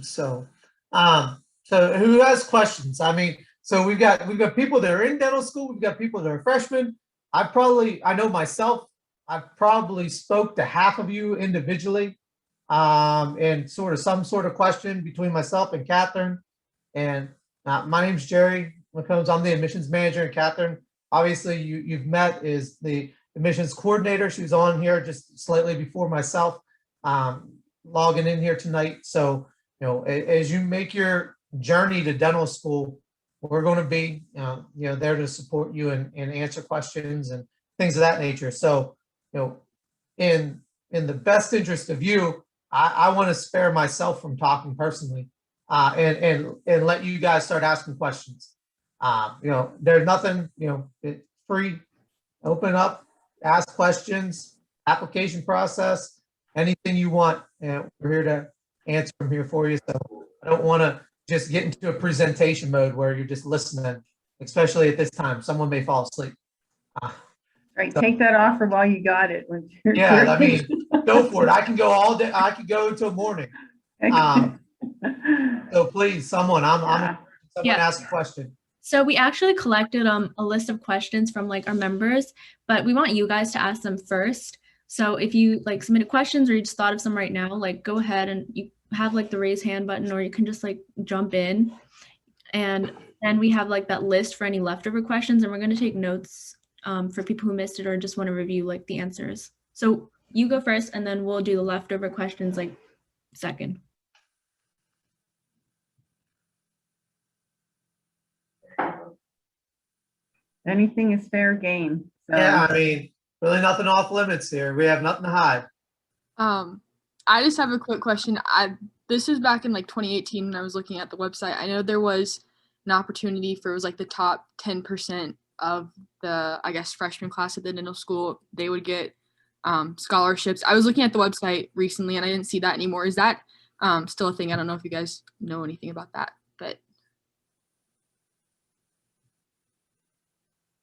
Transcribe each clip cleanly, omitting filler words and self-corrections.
So, so who has questions? I mean, so we've got people that are in dental school. We've got people that are freshmen. I know myself, I've probably spoke to half of you individually, and sort of some sort of question between myself and Catherine. And my name's Jerry McCombs. I'm the admissions manager, and Catherine, obviously you've met, is the admissions coordinator. She was on here just slightly before myself, logging in here tonight. So, as you make your journey to dental school, we're going to be, there to support you and answer questions and things of that nature. So, in the best interest of you, I want to spare myself from talking personally, and let you guys start asking questions. There's nothing, it's free. Open up, ask questions, application process, anything you want, and we're here to answer them here for you. So I don't want to just get into a presentation mode where you're just listening, especially at this time. Someone may fall asleep. Right, so, take that off for while you got it. Yeah, I mean, go for it. I can go all day. I could go until morning. So please, someone ask a question. So we actually collected a list of questions from like our members, but we want you guys to ask them first. So if you like submitted questions or you just thought of some right now, like go ahead and you have like the raise hand button, or you can just like jump in. And then we have like that list for any leftover questions, and we're going to take notes for people who missed it or just want to review like the answers. So you go first, and then we'll do the leftover questions like second. Anything is fair game. So. Yeah, I mean, really nothing off limits here. We have nothing to hide. I just have a quick question. This is back in like 2018 when I was looking at the website. I know there was an opportunity for, it was like the top 10% of the, I guess, freshman class at the dental school. They would get scholarships. I was looking at the website recently and I didn't see that anymore. Is that still a thing? I don't know if you guys know anything about that, but.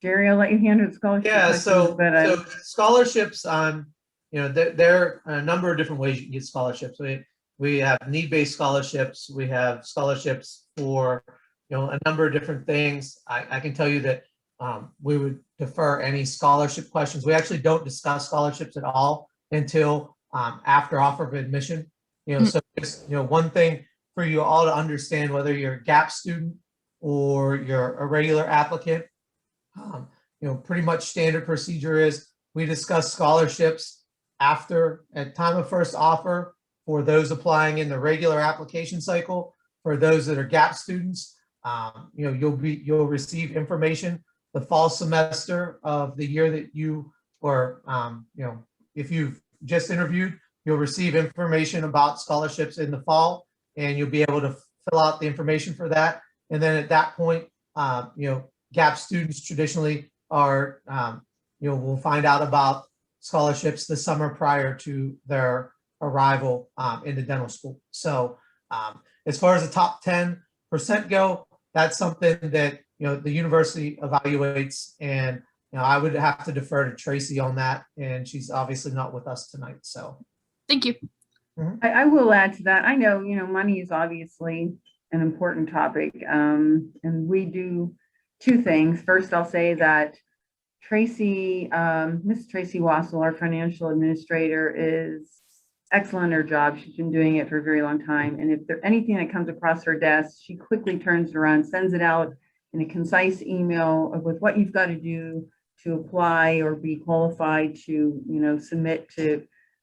Jerry, I'll let you handle the scholarship. Yeah, so scholarships, there are a number of different ways you can get scholarships. We have need-based scholarships. We have scholarships for, a number of different things. I can tell you that we would defer any scholarship questions. We actually don't discuss scholarships at all until after offer of admission. So just, one thing for you all to understand, whether you're a GAP student or you're a regular applicant, pretty much standard procedure is we discuss scholarships at time of first offer for those applying in the regular application cycle. For those that are GAP students, you'll receive information the fall semester of the year that you, or if you've just interviewed, you'll receive information about scholarships in the fall, and you'll be able to fill out the information for that. And then at that point, GAP students traditionally are, will find out about scholarships the summer prior to their arrival into dental school. So as far as the top 10% go, that's something that, the university evaluates, and, I would have to defer to Tracy on that, and she's obviously not with us tonight. So thank you. I will add to that. I know, money is obviously an important topic, and we do two things. First, I'll say that Tracy, Miss Tracy Wassel, our financial administrator, is excellent at her job. She's been doing it for a very long time. And if there's anything that comes across her desk, she quickly turns it around, sends it out in a concise email with what you've got to do to apply or be qualified to, submit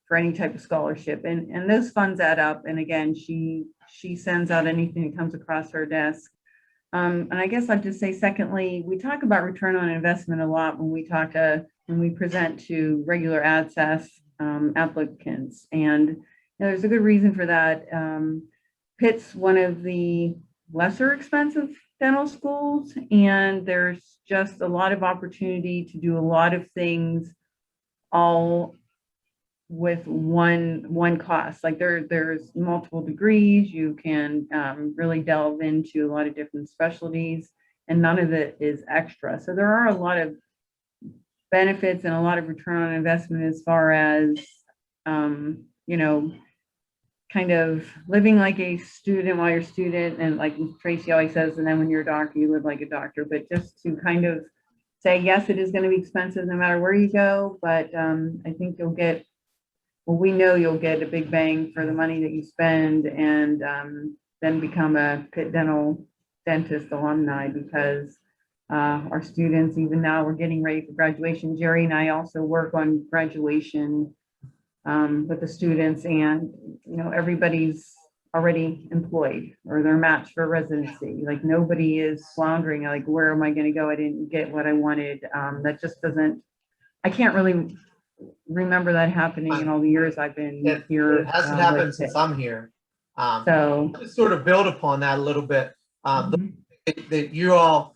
for any type of scholarship. And those funds add up. And again, she sends out anything that comes across her desk. And I guess I'd just say, secondly, we talk about return on investment a lot when we present to regular ADSAS applicants. And there's a good reason for that. Pitt's one of the lesser expensive dental schools, and there's just a lot of opportunity to do a lot of things all with one cost. Like there's multiple degrees. You can really delve into a lot of different specialties, and none of it is extra. So there are a lot of benefits and a lot of return on investment as far as kind kind of living like a student while you're a student, and like Tracy always says, and then when you're a doctor, you live like a doctor, but just to kind of say, yes, it is going to be expensive no matter where you go, but I think you'll get, well, we know you'll get a big bang for the money that you spend, and then become a Pitt Dental dentist alumni, because our students, even now, we're getting ready for graduation. Jerry and I also work on graduation with the students, and everybody's already employed or they're matched for residency. Like nobody is floundering, like, where am I going to go? I didn't get what I wanted. That just doesn't, I can't really remember that happening in all the years I've been here. It hasn't happened since I'm here. So to sort of build upon that a little bit, that you all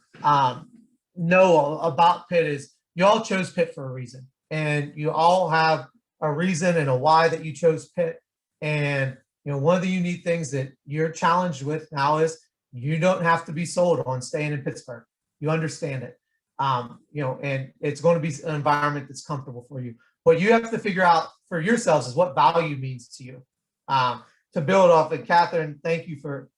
know about Pitt is you all chose Pitt for a reason, and you all have a reason and a why that you chose Pitt. And one of the unique things that you're challenged with now is you don't have to be sold on staying in Pittsburgh. You understand it, and it's going to be an environment that's comfortable for you. What you have to figure out for yourselves is what value means to you. To build off, and Catherine, thank you for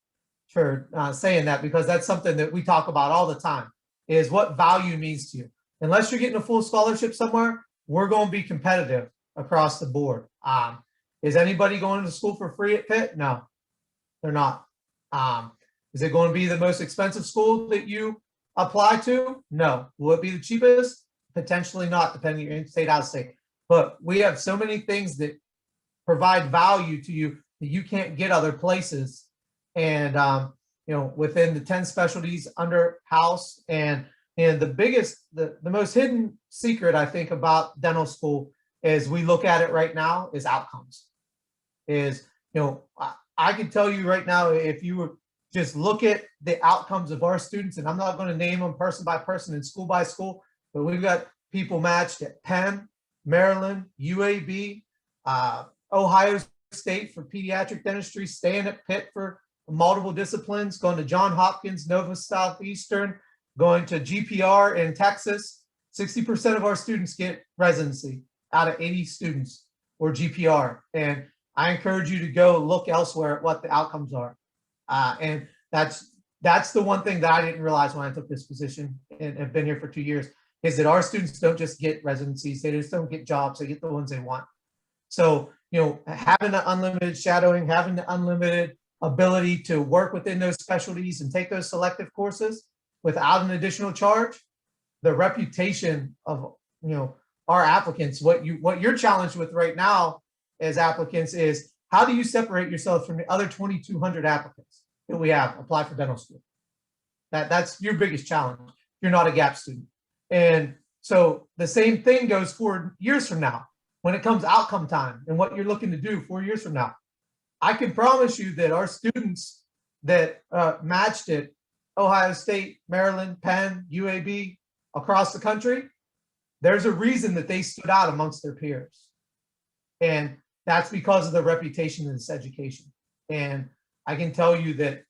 saying that, because that's something that we talk about all the time, is what value means to you. Unless you're getting a full scholarship somewhere, we're going to be competitive across the board. Is anybody going to school for free at Pitt? No, they're not. Is it going to be the most expensive school that you apply to? No. Will it be the cheapest? Potentially not, depending on your in-state, out-of-state. But we have so many things that provide value to you that you can't get other places. And within the 10 specialties under house, and the biggest, the most hidden secret I think about dental school, as we look at it right now, is outcomes. I can tell you right now, if you were just look at the outcomes of our students, and I'm not going to name them person by person and school by school, but we've got people matched at Penn, Maryland, UAB, Ohio State for pediatric dentistry, staying at Pitt for multiple disciplines, going to Johns Hopkins, Nova Southeastern, going to GPR in Texas. 60% of our students get residency out of 80 students, or GPR. And I encourage you to go look elsewhere at what the outcomes are. And that's the one thing that I didn't realize when I took this position and have been here for 2 years, is that our students don't just get residencies, they just don't get jobs, they get the ones they want. So, having the unlimited shadowing, having the unlimited ability to work within those specialties and take those selective courses without an additional charge, the reputation of, our applicants, what you're challenged with right now as applicants is, how do you separate yourself from the other 2,200 applicants that we have apply for dental school? That's your biggest challenge. You're not a GAP student. And so the same thing goes 4 years from now, when it comes outcome time and what you're looking to do 4 years from now. I can promise you that our students that matched it, Ohio State, Maryland, Penn, UAB, across the country, there's a reason that they stood out amongst their peers. And that's because of the reputation of this education. And I can tell you that,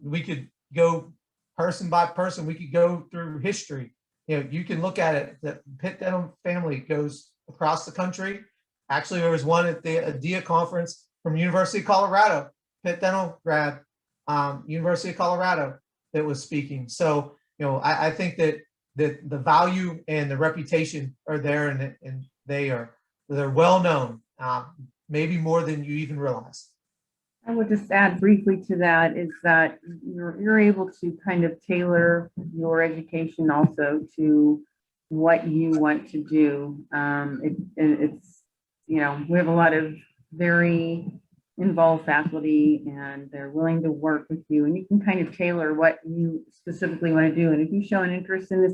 we could go person by person, we could go through history. You can look at it, the Pitt Dental family goes across the country. Actually, there was one at the ADIA conference from University of Colorado, Pitt Dental grad, University of Colorado, that was speaking. So, I think that the value and the reputation are there, and they're well known, maybe more than you even realize. I would just add briefly to that is that you're able to kind of tailor your education also to what you want to do. It's we have a lot of very involved faculty, and they're willing to work with you, and you can kind of tailor what you specifically want to do. And if you show an interest in this,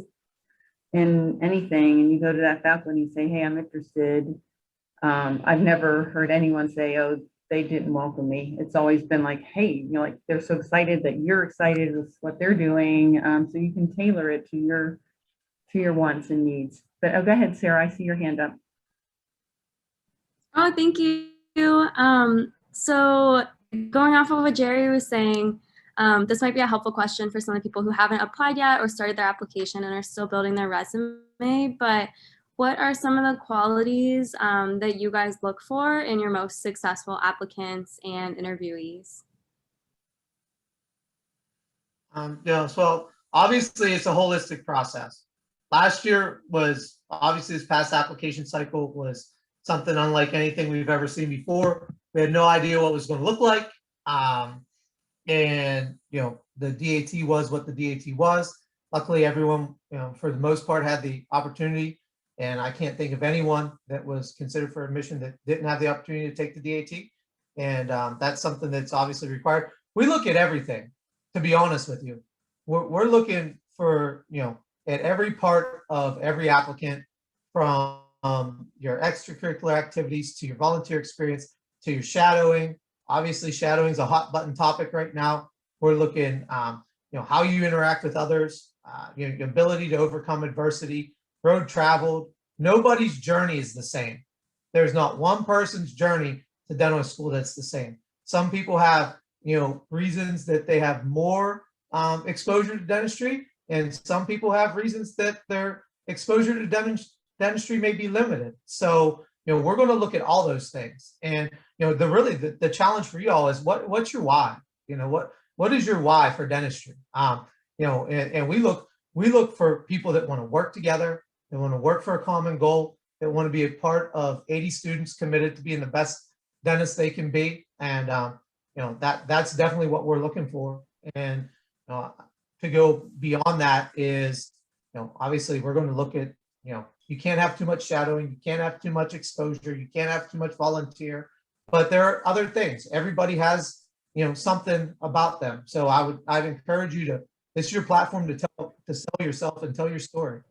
in anything, and you go to that faculty and say, hey, I'm interested. I've never heard anyone say, oh, they didn't welcome me. It's always been like, hey, like they're so excited that you're excited with what they're doing. So you can tailor it to your wants and needs. But go ahead, Sarah, I see your hand up. Oh, thank you. So going off of what Jerry was saying, this might be a helpful question for some of the people who haven't applied yet or started their application and are still building their resume. But what are some of the qualities that you guys look for in your most successful applicants and interviewees? So obviously it's a holistic process. Last year was obviously, this past application cycle was something unlike anything we've ever seen before. We had no idea what it was going to look like. And, the DAT was what the DAT was. Luckily, everyone, for the most part, had the opportunity. And I can't think of anyone that was considered for admission that didn't have the opportunity to take the DAT. And that's something that's obviously required. We look at everything, to be honest with you. We're looking for, at every part of every applicant, from your extracurricular activities to your volunteer experience to your shadowing. Obviously, shadowing is a hot button topic right now. We're looking, how you interact with others, your ability to overcome adversity, road traveled. Nobody's journey is the same. There's not one person's journey to dental school that's the same. Some people have, reasons that they have more exposure to dentistry, and some people have reasons that their exposure to dentistry may be limited. So, we're going to look at all those things. And, the challenge for you all is what's your why? What is your why for dentistry? And we look for people that want to work together, that want to work for a common goal, that want to be a part of 80 students committed to being the best dentist they can be. And, that's definitely what we're looking for. And to go beyond that is, obviously we're going to look at, you can't have too much shadowing, you can't have too much exposure, you can't have too much volunteer, but there are other things. Everybody has, something about them. So I'd encourage you to, this is your platform to sell yourself and tell your story.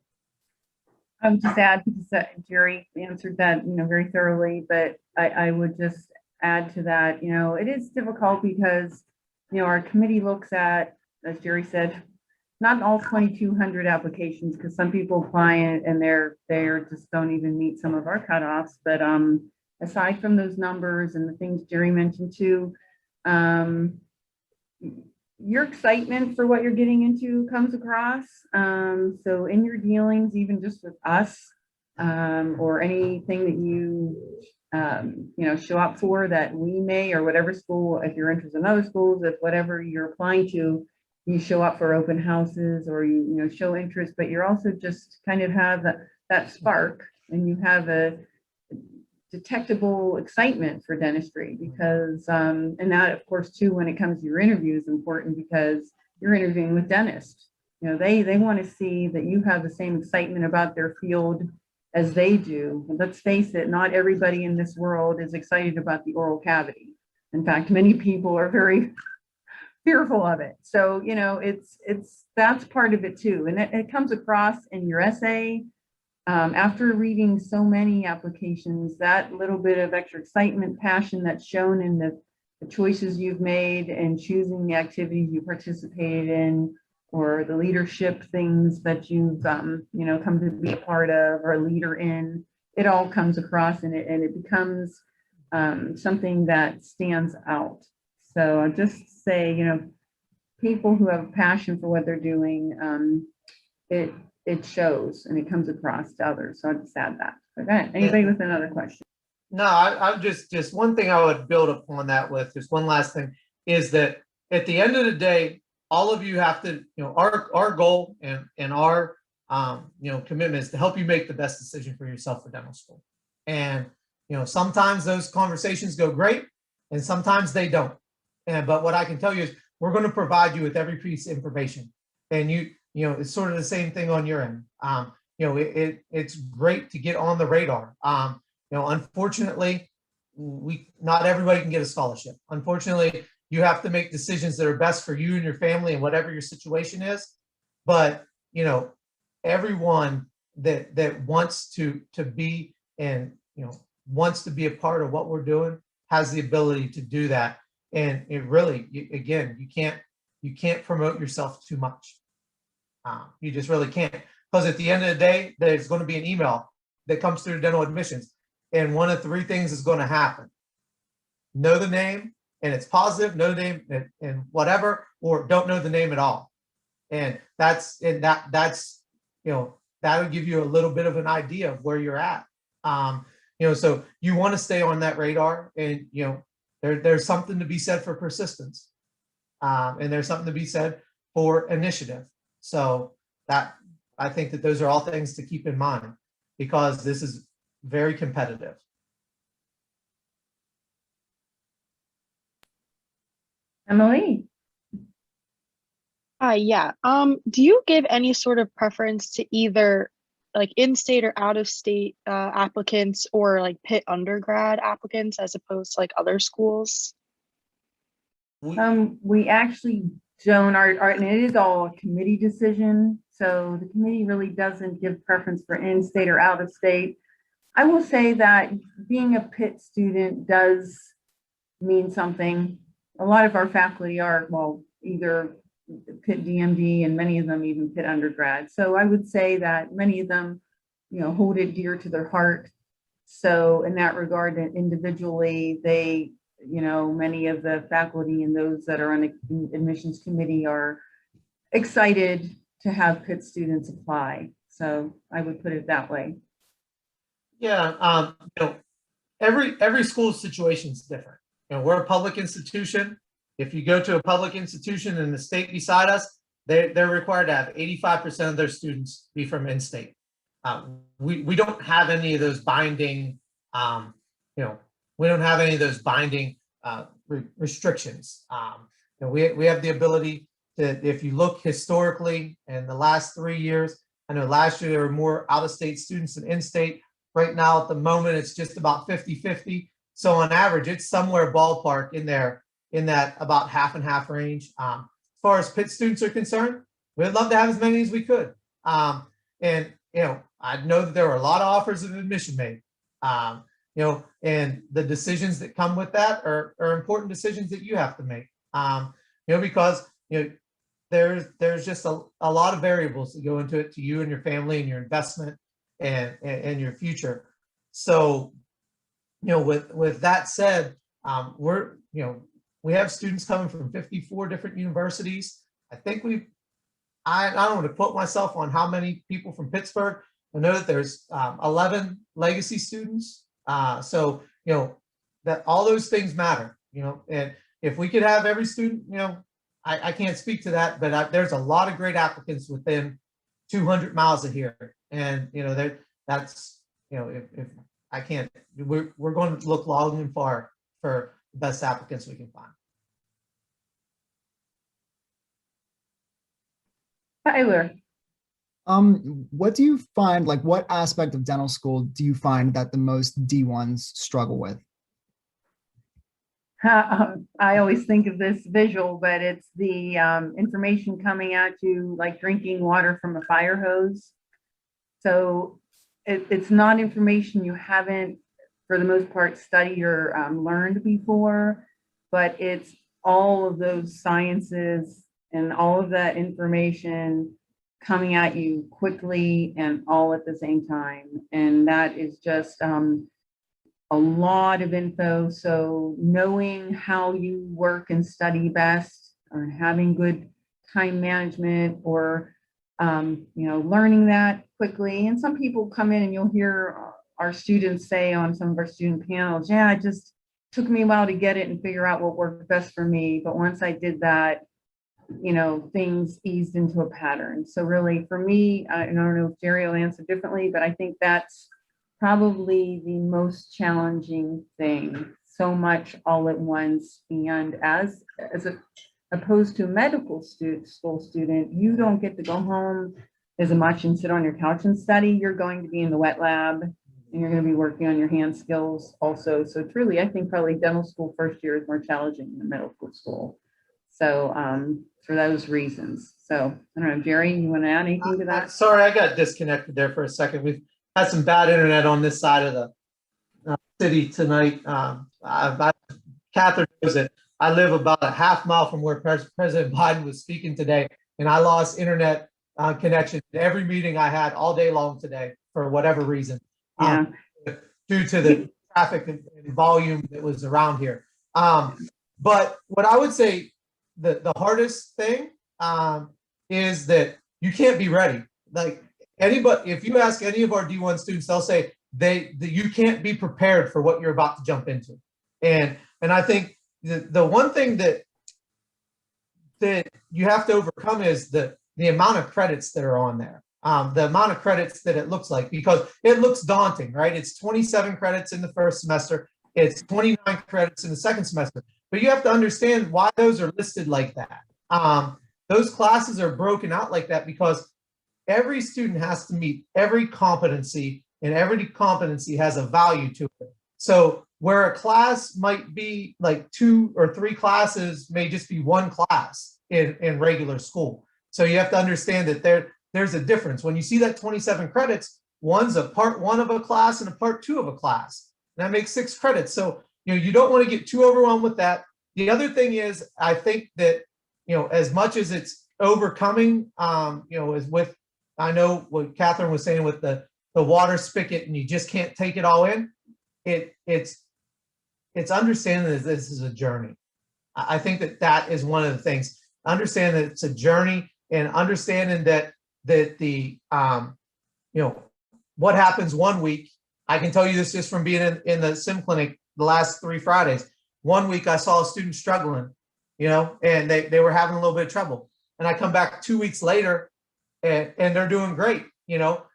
Just add, because Jerry answered that, very thoroughly, but I would just add to that, it is difficult because, our committee looks at, as Jerry said, not all 2,200 applications, because some people apply and they're just don't even meet some of our cutoffs. But aside from those numbers and the things Jerry mentioned too, your excitement for what you're getting into comes across. So in your dealings, even just with us, or anything that you show up for that we may, or whatever school, if you're interested in other schools, if whatever you're applying to, you show up for open houses, or you show interest, but you're also just kind of have that spark, and you have a detectable excitement for dentistry, because and that, of course, too, when it comes to your interview, is important, because you're interviewing with dentists. They want to see that you have the same excitement about their field as they do. And let's face it, not everybody in this world is excited about the oral cavity. In fact, many people are very fearful of it. So, that's part of it too. And it comes across in your essay. After reading so many applications, that little bit of extra excitement, passion that's shown in the choices you've made and choosing the activities you participated in, or the leadership things that you've come to be a part of or a leader in, it all comes across, and it becomes something that stands out. So I'll just say, people who have a passion for what they're doing, it shows and it comes across to others. So I'll just add that. Okay, anybody with another question? No, I just one thing I would build upon that with, just one last thing, is that at the end of the day, all of you have to, our goal and our commitment is to help you make the best decision for yourself for dental school. And sometimes those conversations go great, and sometimes they don't. But what I can tell you is we're going to provide you with every piece of information, and it's sort of the same thing on your end. It's great to get on the radar. Unfortunately, not everybody can get a scholarship. Unfortunately, you have to make decisions that are best for you and your family and whatever your situation is. But everyone that wants to be and wants to be a part of what we're doing has the ability to do that. And it really, again, you can't promote yourself too much. You just really can't, because at the end of the day, there's going to be an email that comes through dental admissions, and one of three things is going to happen: know the name and it's positive, know the name and whatever, or don't know the name at all. And that's that'll give you a little bit of an idea of where you're at. So you want to stay on that radar, and there's something to be said for persistence, and there's something to be said for initiative. So that, I think that those are all things to keep in mind, because this is very competitive. Emily? Yeah. Do you give any sort of preference to either like in-state or out-of-state applicants, or like Pitt undergrad applicants as opposed to like other schools? We actually don't, and it is all a committee decision. So the committee really doesn't give preference for in-state or out-of-state. I will say that being a Pitt student does mean something. A lot of our faculty are, well, either Pitt DMD, and many of them even Pitt undergrad. So I would say that many of them, hold it dear to their heart. So in that regard, individually, they, many of the faculty and those that are on the admissions committee are excited to have Pitt students apply. So I would put it that way. Yeah, every school situation is different. We're a public institution. If you go to a public institution in the state beside us, they're required to have 85% of their students be from in-state. We don't have any of those binding, we don't have any of those binding restrictions. We have the ability to, if you look historically in the last 3 years, I know last year there were more out-of-state students than in-state. Right now, at the moment, it's just about 50-50. So on average, it's somewhere ballpark in there, in that about half and half range. As far as Pitt students are concerned, we'd love to have as many as we could. And I know that there were a lot of offers of admission made. And the decisions that come with that are important decisions that you have to make. Because there's just a lot of variables that go into it, to you and your family and your investment and your future. So with that said, we have students coming from 54 different universities. I think I don't want to quote myself on how many people from Pittsburgh. I know that there's 11 legacy students. So that all those things matter, and if we could have every student, I can't speak to that, but there's a lot of great applicants within 200 miles of here. And, that's, if I can't, we're going to look long and far for the best applicants we can find. Tyler? What do you find, like what aspect of dental school do you find that the most D1s struggle with? I always think of this visual, but it's the information coming at you like drinking water from a fire hose. So it's not information you haven't, for the most part, studied or learned before, but it's all of those sciences and all of that information coming at you quickly and all at the same time. And that is just a lot of info. So knowing how you work and study best, or having good time management, or learning that quickly. And some people come in and you'll hear our students say on some of our student panels, yeah, it just took me a while to get it and figure out what worked best for me. But once I did that, things eased into a pattern. So really for me, I don't know if Jerry will answer differently, but I think that's probably the most challenging thing. So much all at once, and as opposed to a medical school student, you don't get to go home as much and sit on your couch and study. You're going to be in the wet lab, and you're going to be working on your hand skills also. So truly, I think probably dental school first year is more challenging than medical school. So for those reasons. So I don't know, Jerry, you want to add anything to that? Sorry, I got disconnected there for a second. We've had some bad internet on this side of the city tonight. Catherine knows it. I live about a half mile from where President Biden was speaking today, and I lost internet connection to every meeting I had all day long today for whatever reason, due to the traffic and volume that was around here. But what I would say, the hardest thing is that you can't be ready. Like anybody, if you ask any of our D1 students, they'll say that you can't be prepared for what you're about to jump into. And I think the one thing that you have to overcome is the amount of credits that are on there. The amount of credits that it looks like, because it looks daunting, right? It's 27 credits in the first semester. It's 29 credits in the second semester. But you have to understand why those are listed like that. Those classes are broken out like that because every student has to meet every competency, and every competency has a value to it. So where a class might be like 2 or 3 classes may just be 1 class in regular school. So you have to understand that there's a difference. When you see that 27 credits, one's a part 1 of a class and a part 2 of a class. That makes 6 credits. So, you don't want to get too overwhelmed with that. The other thing is, I think that, as much as it's overcoming, is with, I know what Catherine was saying with the water spigot and you just can't take it all in. It's understanding that this is a journey. I think that is one of the things. Understand that it's a journey, and understanding that the what happens one week. I can tell you this just from being in the sim clinic the last 3 Fridays. One week I saw a student struggling, and they were having a little bit of trouble. And I come back 2 weeks later and they're doing great,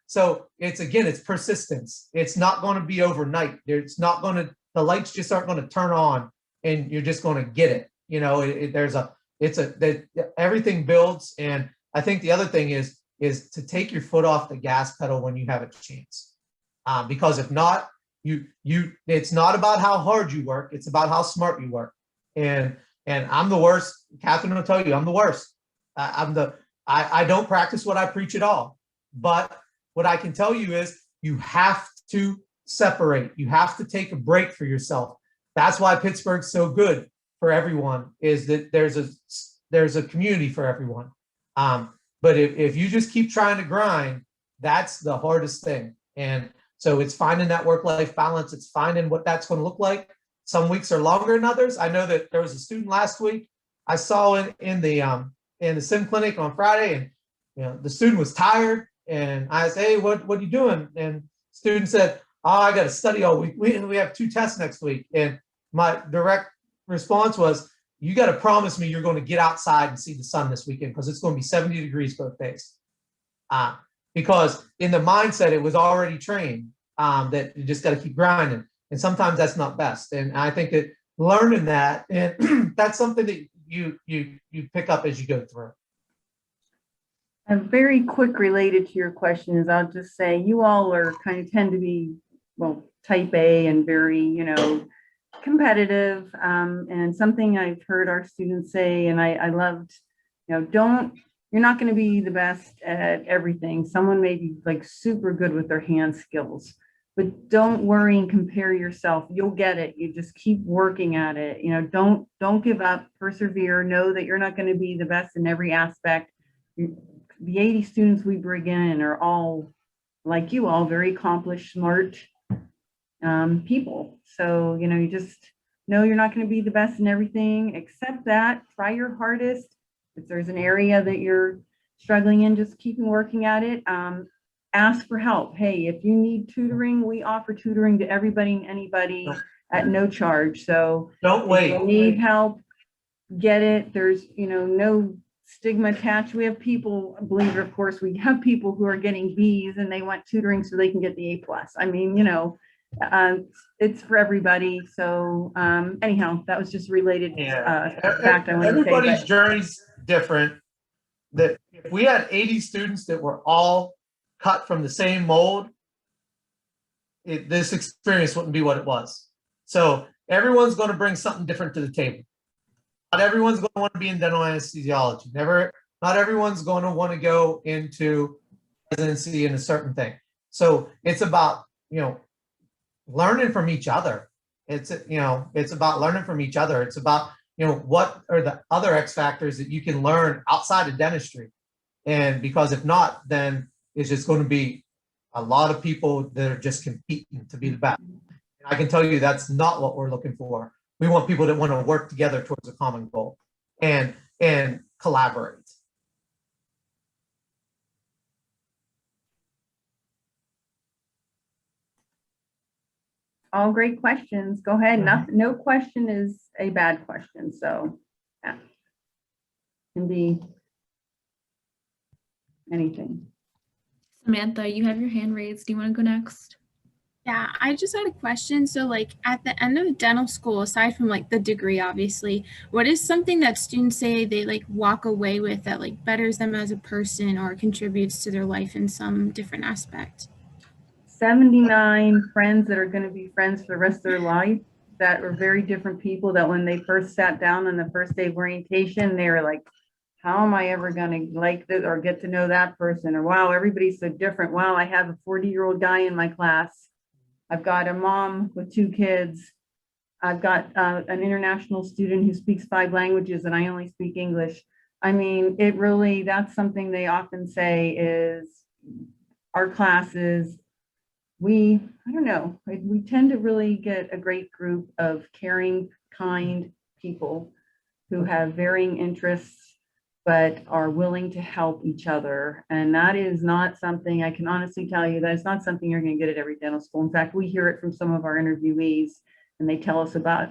So it's persistence. It's not going to be overnight. The lights just aren't going to turn on and you're just going to get it. Everything builds. And I think the other thing is to take your foot off the gas pedal when you have a chance. Because if not, it's not about how hard you work. It's about how smart you work. And I'm the worst. Catherine will tell you, I'm the worst. I don't practice what I preach at all. But what I can tell you is you have to separate. You have to take a break for yourself. That's why Pittsburgh's so good for everyone, is that there's a community for everyone. But if you just keep trying to grind, that's the hardest thing. And so it's finding that work-life balance. It's finding what that's going to look like. Some weeks are longer than others. I know that there was a student last week I saw in the sim clinic on Friday, and the student was tired, and I said, "Hey, what are you doing?" And student said, "Oh, I got to study all week. We have 2 tests next week." And my direct response was, "You got to promise me you're going to get outside and see the sun this weekend, because it's going to be 70 degrees both days." Because in the mindset, it was already trained that you just got to keep grinding. And sometimes that's not best. And I think that learning that, and that's something that you pick up as you go through. Very quick related to your questions, I'll just say you all tend to be, type A and very, competitive. And something I've heard our students say, and I loved, you're not going to be the best at everything. Someone may be super good with their hand skills, but don't worry and compare yourself. You'll get it. You just keep working at it. Don't give up, persevere, know that you're not going to be the best in every aspect. The 80 students we bring in are all, like you all, very accomplished, smart people. So, you just know you're not going to be the best in everything. Accept that, try your hardest. If there's an area that you're struggling in, just keep working at it. Ask for help. Hey, if you need tutoring, we offer tutoring to everybody and anybody at no charge. So don't wait. If you need help, get it. There's, no stigma attached. We have people, believe it, of course, we have people who are getting B's and they want tutoring so they can get the A+. I mean, it's for everybody. So anyhow, that was just related fact I wanted to say. Everybody's journey's different. That if we had 80 students that were all cut from the same mold, this experience wouldn't be what it was. So everyone's going to bring something different to the table. Not everyone's going to want to be in dental anesthesiology. Not everyone's going to want to go into residency in a certain thing. So it's about, learning from each other. It's about learning from each other. It's about, what are the other X factors that you can learn outside of dentistry? And because if not, then it's just going to be a lot of people that are just competing to be the best. And I can tell you that's not what we're looking for. We want people that want to work together towards a common goal and collaborate. all great questions. Go ahead. Mhm. No question is a bad question. So, yeah. Can be anything. Samantha, you have your hand raised. Do you want to go next? Yeah, I just had a question. So, like, at the end of dental school, aside from like the degree, obviously, what is something that students say they like walk away with that like betters them as a person or contributes to their life in some different aspect? 79 friends that are going to be friends for the rest of their life that are very different people that when they first sat down on the first day of orientation, they were like, how am I ever going to like this or get to know that person? Or wow, everybody's so different. Wow, I have a 40-year-old guy in my class. I've got a mom with 2 kids. I've got an international student who speaks 5 languages and I only speak English. I mean, it really, that's something they often say is our classes, I don't know, we tend to really get a great group of caring, kind people who have varying interests, but are willing to help each other. And that is not something, I can honestly tell you, that is not something you're going to get at every dental school. In fact, we hear it from some of our interviewees, and they tell us about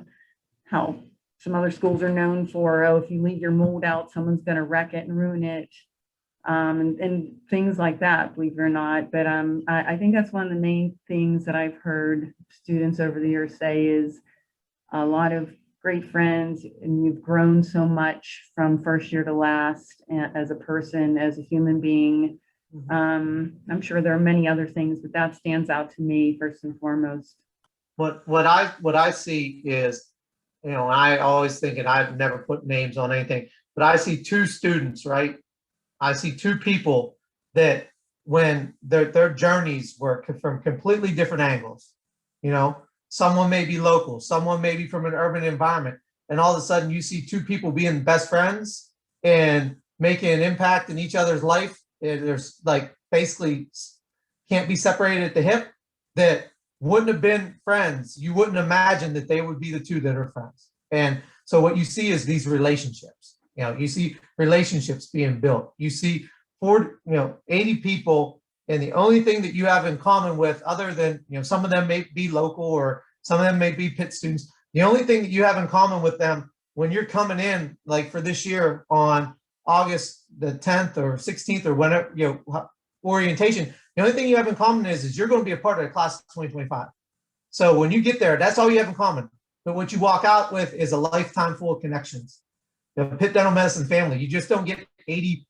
how some other schools are known for, oh, if you leave your mold out, someone's going to wreck it and ruin it. And things like that, believe it or not. But I think that's one of the main things that I've heard students over the years say is a lot of great friends, and you've grown so much from first year to last as a person, as a human being. I'm sure there are many other things, but that stands out to me first and foremost. What I see is, you know, I always think, and I've never put names on anything, but I see 2 students, right? I see 2 people that when their journeys were from completely different angles, you know, someone may be local, someone may be from an urban environment, and all of a sudden you see 2 people being best friends and making an impact in each other's life. There's like basically can't be separated at the hip, that wouldn't have been friends. You wouldn't imagine that they would be the 2 that are friends. And so what you see is these relationships. You know, you see relationships being built. You see 80 people, and the only thing that you have in common with, other than, you know, some of them may be local or some of them may be Pitt students, the only thing that you have in common with them when you're coming in, like for this year on August the 10th or 16th or whenever, you know, orientation, the only thing you have in common is you're going to be a part of the class of 2025. So when you get there, that's all you have in common. But what you walk out with is a lifetime full of connections. The Pitt Dental Medicine family, you just don't get 80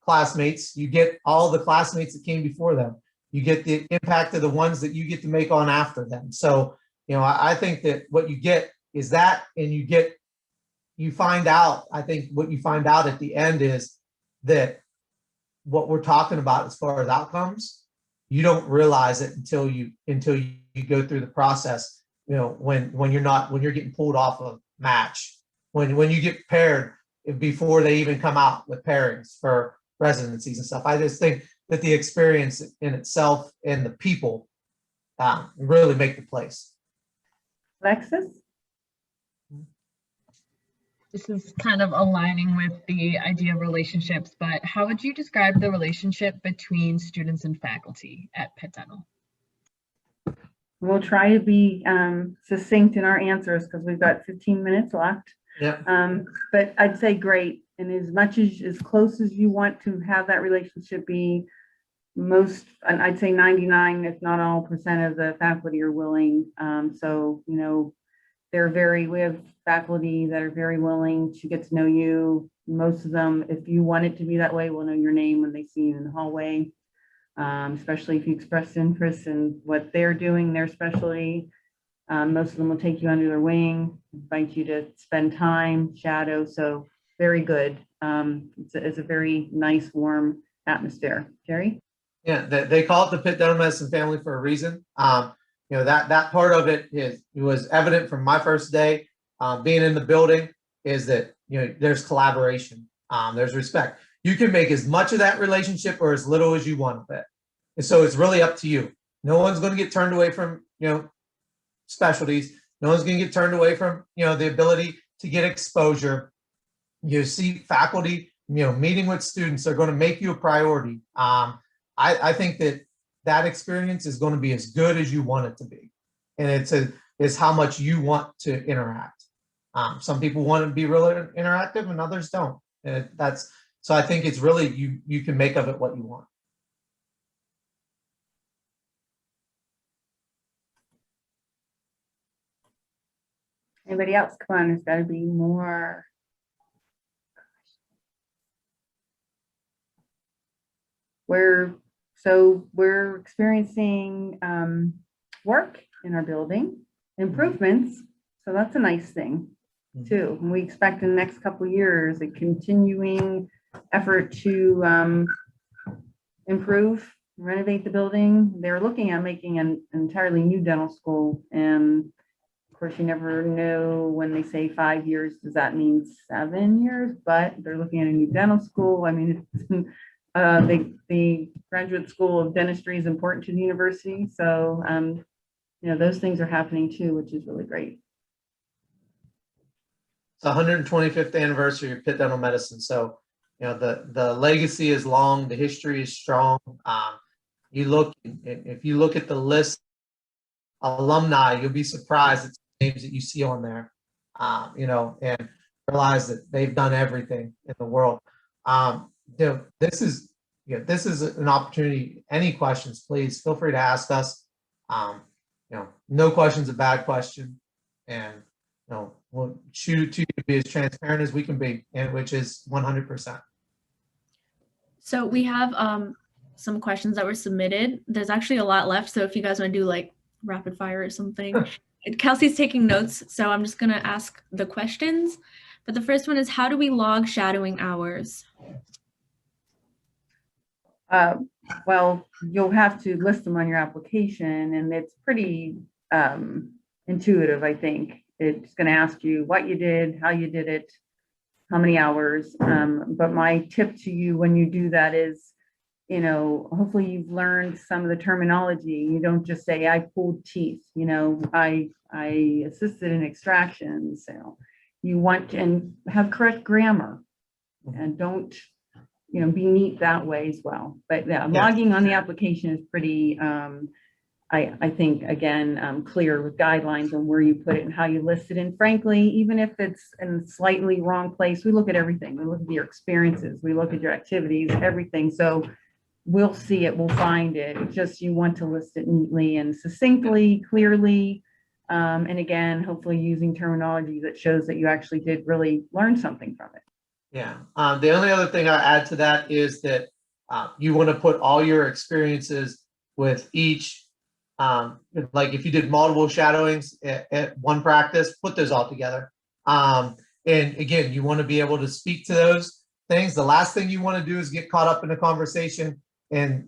classmates. You get all the classmates that came before them. You get the impact of the ones that you get to make on after them. So, you know, I think that what you get is that, and you find out, I think what you find out at the end is that what we're talking about as far as outcomes, you don't realize it until you go through the process. You know, when you're getting pulled off of match, when you get paired before they even come out with pairings for residencies and stuff. I just think that the experience in itself and the people really make the place. Alexis? This is kind of aligning with the idea of relationships, but how would you describe the relationship between students and faculty at Pitt Dental? We'll try to be succinct in our answers because we've got 15 minutes left. Yeah. But I'd say great. And as much as close as you want to have that relationship be, most, and I'd say 99, if not all percent of the faculty are willing. So, you know, we have faculty that are very willing to get to know you. Most of them, if you want it to be that way, will know your name when they see you in the hallway. Especially if you express interest in what they're doing, their specialty. Most of them will take you under their wing, invite you to spend time, shadow. So very good. It's a very nice, warm atmosphere. Jerry? Yeah, they call it the Pitt Dental Medicine family for a reason. You know, that part of it was evident from my first day being in the building, is that, you know, there's collaboration, there's respect. You can make as much of that relationship or as little as you want of it. And so it's really up to you. No one's going to get turned away from, you know, specialties. No one's going to get turned away from, you know, the ability to get exposure. You see faculty, you know, meeting with students are going to make you a priority. I think that experience is going to be as good as you want it to be. and it's how much you want to interact. Some people want to be really interactive and others don't. And so I think it's really, you can make of it what you want. Anybody else? Come on, there's got to be more. We're experiencing work in our building, improvements. So that's a nice thing too. And we expect in the next couple of years a continuing effort to improve, renovate the building. They're looking at making an entirely new dental school, and of course, you never know when they say 5 years, does that mean 7 years? But they're looking at a new dental school. I mean, the Graduate School of Dentistry is important to the university. So, you know, those things are happening too, which is really great. It's the 125th anniversary of Pitt Dental Medicine. So, you know, the legacy is long, the history is strong. If you look at the list of alumni, you'll be surprised at the names that you see on there, you know, and realize that they've done everything in the world. You know, this is an opportunity. Any questions, please feel free to ask us. You know, no question's a bad question, and you know, we'll shoot to be as transparent as we can be, and which is 100%. So we have some questions that were submitted. There's actually a lot left. So if you guys want to do like rapid fire or something, Kelsey's taking notes. So I'm just going to ask the questions. But the first one is, how do we log shadowing hours? Well, you'll have to list them on your application, and it's pretty intuitive, I think. It's going to ask you what you did, how you did it, how many hours. But my tip to you when you do that is, you know, hopefully you've learned some of the terminology. You don't just say, I pulled teeth, you know, I assisted in extractions. So you want to, and have correct grammar, and don't, you know, be neat that way as well. But yeah, logging on the application is pretty, I think, again, clear with guidelines on where you put it and how you list it. And frankly, even if it's in a slightly wrong place, we look at everything. We look at your experiences, we look at your activities, everything. So we'll see it, we'll find it. It's just, you want to list it neatly and succinctly, clearly. And again, hopefully using terminology that shows that you actually did really learn something from it. Yeah. The only other thing I add to that is that you want to put all your experiences with each, like if you did multiple shadowings at one practice, put those all together. And again, you want to be able to speak to those things. The last thing you want to do is get caught up in a conversation and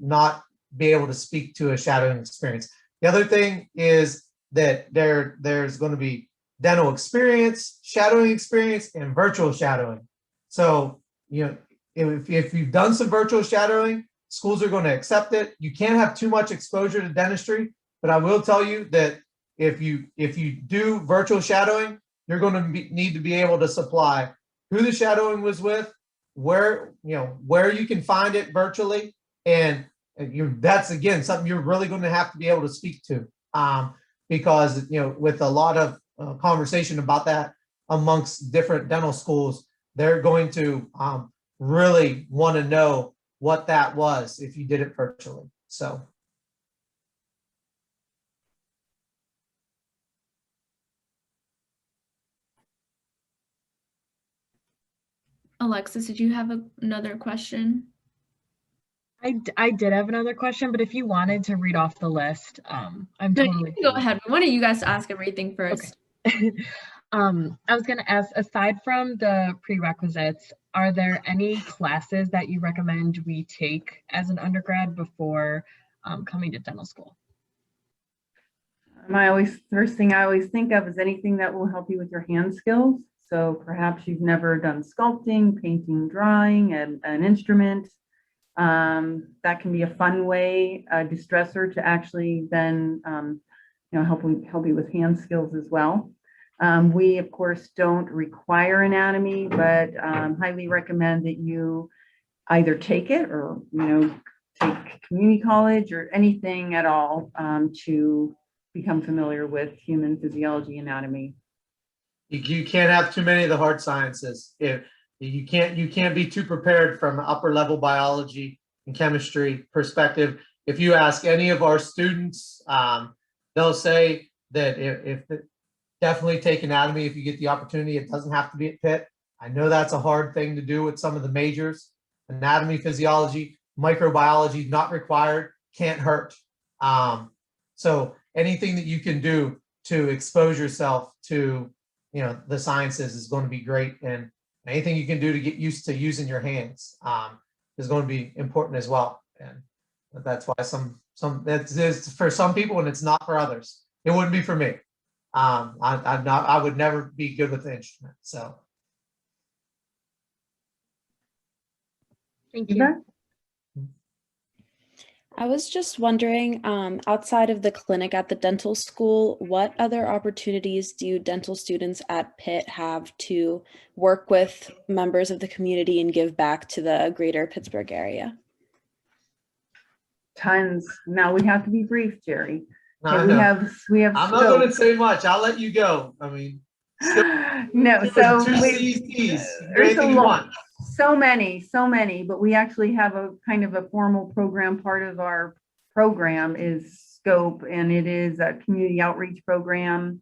not be able to speak to a shadowing experience. The other thing is that there's going to be dental experience, shadowing experience, and virtual shadowing. So, you know, if you've done some virtual shadowing, schools are going to accept it. You can't have too much exposure to dentistry, but I will tell you that if you do virtual shadowing, you're going to need to be able to supply who the shadowing was with, where you can find it virtually, and that's again something you're really going to have to be able to speak to, because you know, with a lot of conversation about that amongst different dental schools, they're going to really want to know what that was if you did it virtually. So. Alexis, did you have another question? I did have another question, but if you wanted to read off the list, I'm totally. Go ahead. We wanted you guys to ask everything first. Okay. I was going to ask, aside from the prerequisites, are there any classes that you recommend we take as an undergrad before coming to dental school? First thing I always think of is anything that will help you with your hand skills. So perhaps you've never done sculpting, painting, drawing, and an instrument. That can be a fun way, a distressor to actually then help you with hand skills as well. We of course don't require anatomy, but highly recommend that you either take it or take community college or anything at all to become familiar with human physiology, anatomy. You can't have too many of the hard sciences. If you can't be too prepared from upper level biology and chemistry perspective. If you ask any of our students, they'll say that if definitely take anatomy if you get the opportunity. It doesn't have to be at Pitt. I know that's a hard thing to do with some of the majors. Anatomy, physiology, microbiology, not required, can't hurt. So anything that you can do to expose yourself to, the sciences is going to be great. And anything you can do to get used to using your hands is going to be important as well. And that's why that's for some people and it's not for others. It wouldn't be for me. I would never be good with the instrument. So. Thank you. I was just wondering, outside of the clinic at the dental school, what other opportunities do dental students at Pitt have to work with members of the community and give back to the greater Pittsburgh area? Tons. Now we have to be brief, Jerry. No, Okay, we have I'm not going to say much. I'll let you go. I mean, no, so two CCs. Anything you want. So many, but we actually have a kind of a formal program. Part of our program is SCOPE, and it is a community outreach program.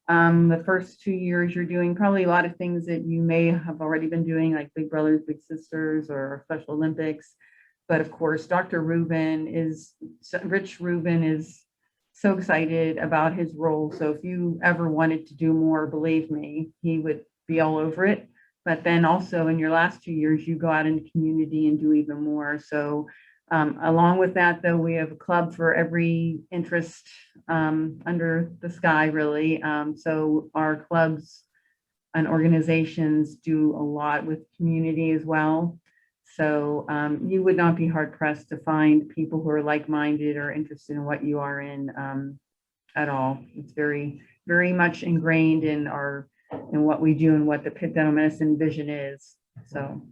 The first 2 years you're doing probably a lot of things that you may have already been doing, like Big Brothers Big Sisters or Special Olympics. But of course, Rich Rubin is so excited about his role. So if you ever wanted to do more, believe me, he would be all over it. But then also in your last 2 years, you go out in the community and do even more. So along with that, though, we have a club for every interest under the sky, really. So our clubs and organizations do a lot with community as well. So you would not be hard pressed to find people who are like-minded or interested in what you are in at all. It's very, very much ingrained in what we do and what the Pitt Dental Medicine vision is. So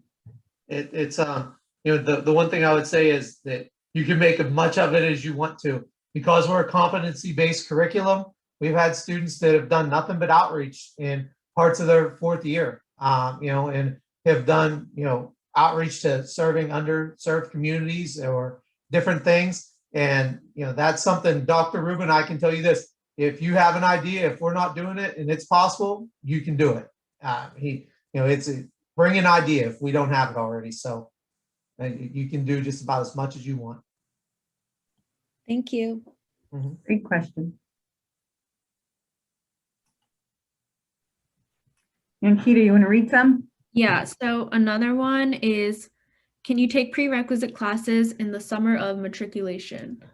it's the one thing I would say is that you can make as much of it as you want to, because we're a competency-based curriculum. We've had students that have done nothing but outreach in parts of their fourth year, and have done, outreach to serving underserved communities or different things. And, that's something, Dr. Rubin, I can tell you this, if you have an idea, if we're not doing it and it's possible, you can do it. Bring an idea if we don't have it already. So you can do just about as much as you want. Thank you. Mm-hmm. Great question. Ankita, you want to read some? Yeah, so another one is, can you take prerequisite classes in the summer of matriculation?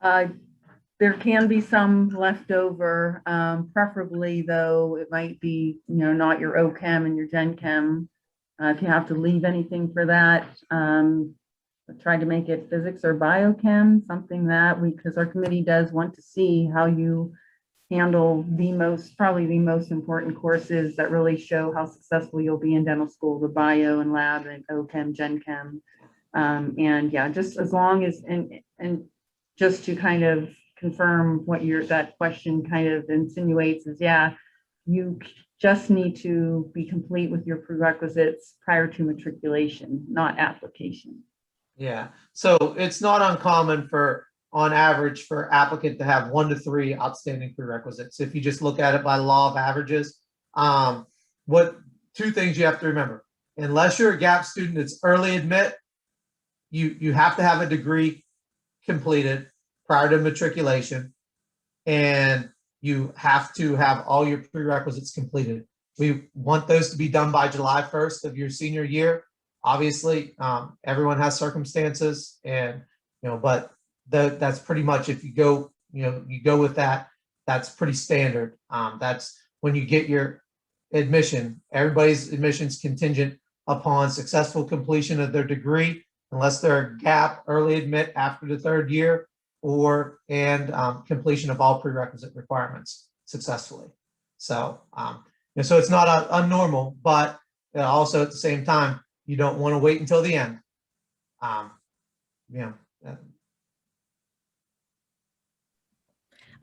There can be some left over, preferably though, it might be, not your OChem and your Gen Chem. If you have to leave anything for that, try to make it physics or biochem, something because our committee does want to see how you handle probably the most important courses that really show how successful you'll be in dental school, the bio and lab and OChem, Gen Chem. And yeah, just as long as, and just to kind of confirm what that question kind of insinuates is, yeah, you just need to be complete with your prerequisites prior to matriculation, not application. Yeah, so it's not uncommon on average for applicant to have 1 to 3 outstanding prerequisites. If you just look at it by law of averages, two things you have to remember: unless you're a GAP student, it's early admit. You have to have a degree completed prior to matriculation, and you have to have all your prerequisites completed. We want those to be done by July 1st of your senior year. Obviously, everyone has circumstances, and but that's pretty much, if you go with that, that's pretty standard. That's when you get your admission. Everybody's admission is contingent upon successful completion of their degree, unless they're a GAP early admit after the 3rd year, and completion of all prerequisite requirements successfully. So so it's not unnormal, but also at the same time, you don't want to wait until the end.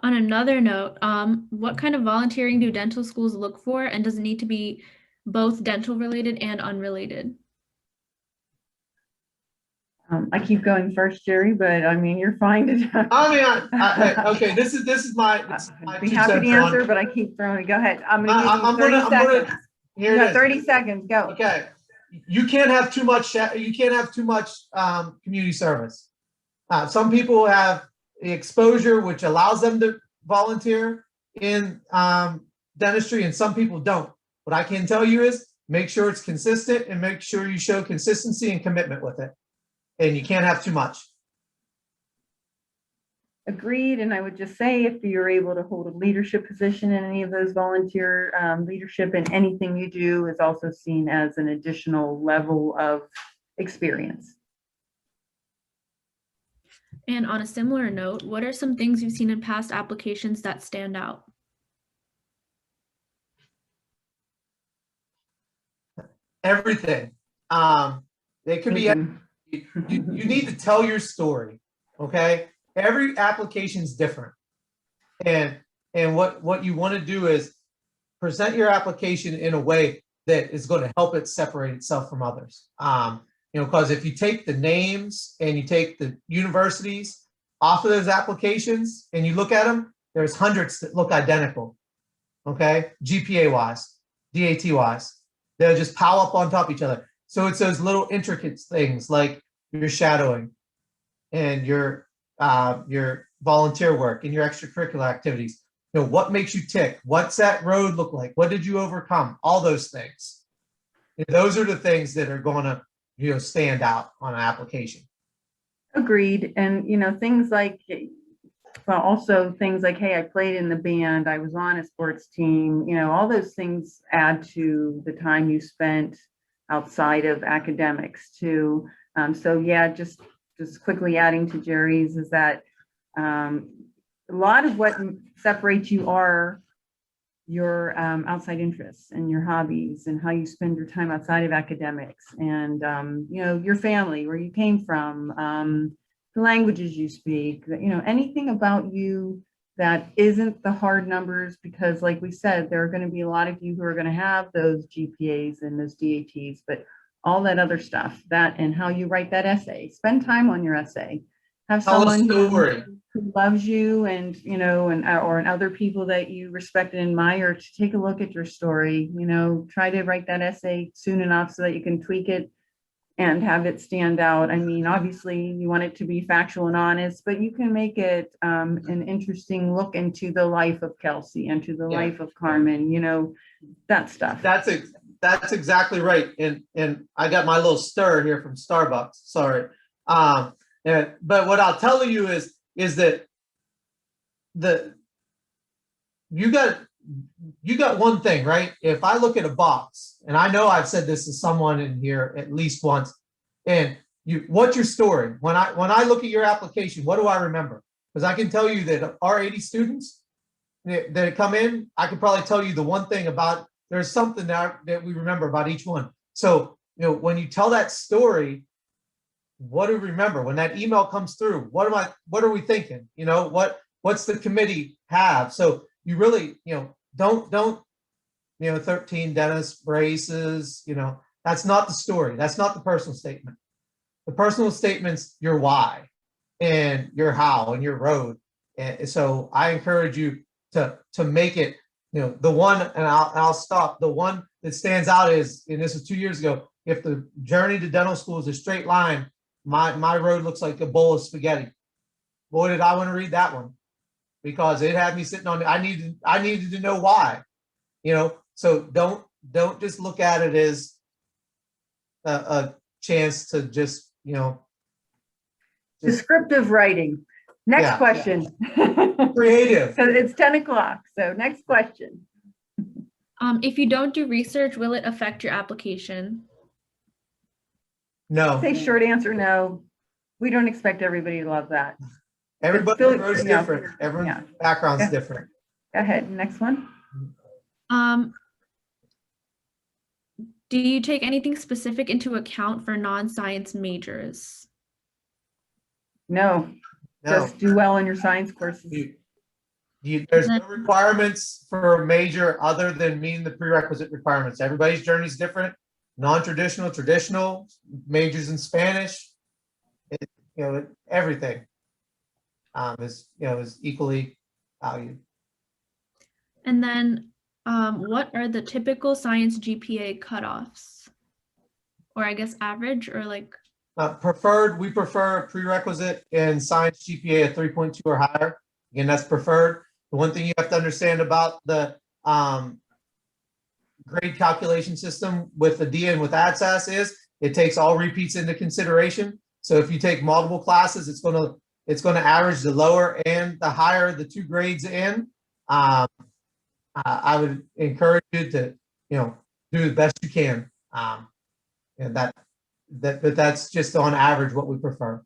On another note, what kind of volunteering do dental schools look for, and does it need to be both dental related and unrelated? I keep going first, Jerry, but I mean, you're fine to. I mean, okay, this is my, it's my I'd be 2 happy cents to on answer, it. but I keep throwing. Go ahead. I'm gonna give I'm you 30 I'm gonna, seconds. here You it got is. 30 seconds. Go. Okay, you can't have too much, community service. Some people have the exposure, which allows them to volunteer in dentistry, and some people don't. What I can tell you is make sure it's consistent and make sure you show consistency and commitment with it. And you can't have too much. Agreed. And I would just say, if you're able to hold a leadership position in any of those volunteer leadership, and anything you do is also seen as an additional level of experience. And on a similar note, what are some things you've seen in past applications that stand out? Everything. They could be, you need to tell your story, okay? Every application is different. And what you want to do is present your application in a way that is going to help it separate itself from others. Because if you take the names and you take the universities off of those applications and you look at them, there's hundreds that look identical, okay? GPA wise, DAT wise, they'll just pile up on top of each other. So it's those little intricate things like your shadowing and your volunteer work and your extracurricular activities. What makes you tick? What's that road look like? What did you overcome? All those things. And those are the things that are going to stand out on an application. Agreed. And things like, well, also things like, hey, I played in the band, I was on a sports team, all those things add to the time you spent outside of academics too. So yeah, just quickly adding to Jerry's is that a lot of what separates you are your outside interests and your hobbies and how you spend your time outside of academics, and your family, where you came from, the languages you speak, anything about you that isn't the hard numbers, because like we said, there are going to be a lot of you who are going to have those GPAs and those DATs, but all that other stuff, that and how you write that essay, spend time on your essay, have someone who loves you and or other people that you respect and admire to take a look at your story. Try to write that essay soon enough so that you can tweak it and have it stand out. I mean, obviously you want it to be factual and honest, but you can make it an interesting look into the life of Kelsey and to the life of Carmen, that stuff. That's exactly right. And I got my little stir here from Starbucks. Sorry. But what I'll tell you is that you got one thing, right? If I look at a box, and I know I've said this to someone in here at least once, and what's your story? When I look at your application, what do I remember? Because I can tell you that our 80 students that come in, I could probably tell you the one thing about, there's something that we remember about each one. So, when you tell that story, what do we remember? When that email comes through, what are we thinking? What's the committee have? So you really, don't 13 dentist braces, that's not the story. That's not the personal statement. The personal statement's your why and your how and your road. And so I encourage you to make it, the one, and I'll stop. The one that stands out is, and this was 2 years ago, if the journey to dental school is a straight line, my road looks like a bowl of spaghetti. Boy, did I want to read that one, because it had me sitting on, I needed to know why, so don't just look at it as a chance to just, descriptive writing. Next question. Creative. So it's 10 o'clock. So next question. If you don't do research, will it affect your application? No. Say short answer, no. We don't expect everybody to love that. Everybody grows different. Everyone's background's different. Go ahead. Next one. Do you take anything specific into account for non-science majors? No. Just do well in your science courses. There's no requirements for a major other than meeting the prerequisite requirements. Everybody's journey is different. Non-traditional, traditional, majors in Spanish, everything is equally valued. And then what are the typical science GPA cutoffs? Or I guess average or like? We prefer prerequisite in science GPA of 3.2 or higher. Again, that's preferred. The one thing you have to understand about the grade calculation system with the D and with ADSAS is it takes all repeats into consideration. So if you take multiple classes, it's going to average the lower and the higher the two grades in. I would encourage you to do the best you can. And but that's just on average what we prefer.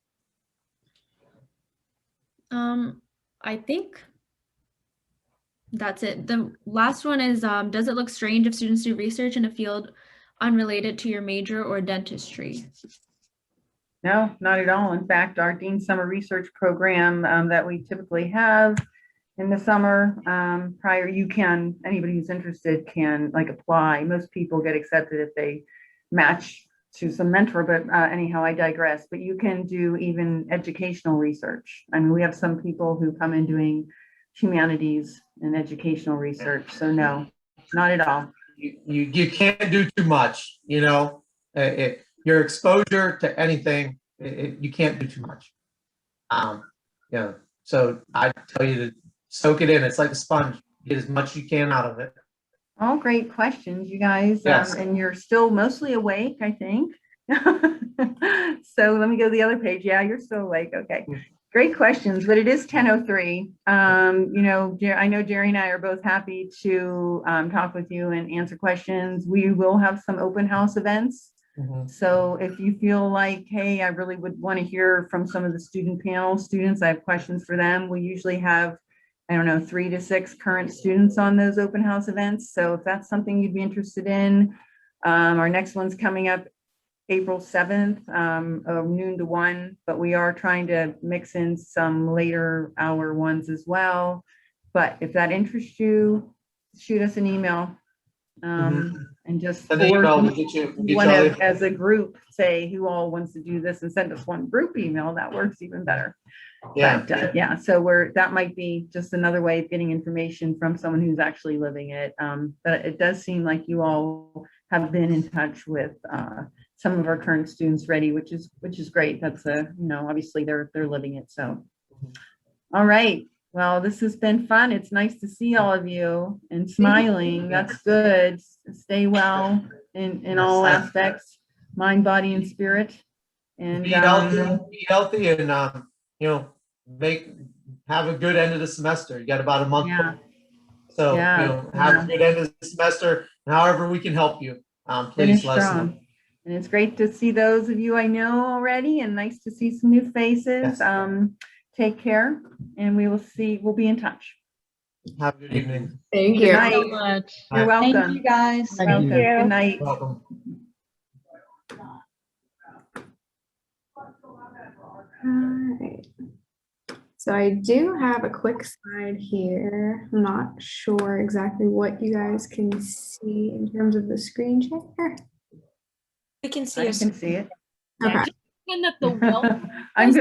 I think that's it. The last one is, does it look strange if students do research in a field unrelated to your major or dentistry? No, not at all. In fact, our Dean Summer Research Program that we typically have in the summer anybody who's interested can apply. Most people get accepted if they match to some mentor, but anyhow, I digress. But you can do even educational research. I mean, we have some people who come in doing humanities and educational research. So no, not at all. You can't do too much, your exposure to anything, you can't do too much. So I tell you to soak it in. It's like a sponge. Get as much as you can out of it. All great questions, you guys. Yes. And you're still mostly awake, I think. So let me go to the other page. Yeah, you're still awake. Okay. Great questions, but it is 10:03. I know Jerry and I are both happy to talk with you and answer questions. We will have some open house events. Mm-hmm. So if you feel like, hey, I really would want to hear from some of the student panel students, I have questions for them. We usually have 3 to 6 current students on those open house events. So if that's something you'd be interested in, our next one's coming up April 7th, noon to 1, but we are trying to mix in some later hour ones as well. But if that interests you, shoot us an email and just An email will get you all the- as a group say who all wants to do this and send us one group email. That works even better. Yeah. But, so that might be just another way of getting information from someone who's actually living it. But it does seem like you all have been in touch with some of our current students already, which is great. That's obviously they're living it. So, all right. Well, this has been fun. It's nice to see all of you and smiling. That's good. Stay well in all aspects, mind, body, and spirit. And be healthy, and have a good end of the semester. You got about a month. Yeah. So have a good end of the semester. And however we can help you, please let us know. And it's great to see those of you I know already, and nice to see some new faces. Yes. Take care, and we'll be in touch. Have a good evening. Thank Good you night. so much. You're welcome. Thank you, guys. Thank Welcome. you. Good night. Welcome. Alright. So I do have a quick slide here. I'm not sure exactly what you guys can see in terms of the screen share. We can see I us. can see it. Okay. And that the wealth I'm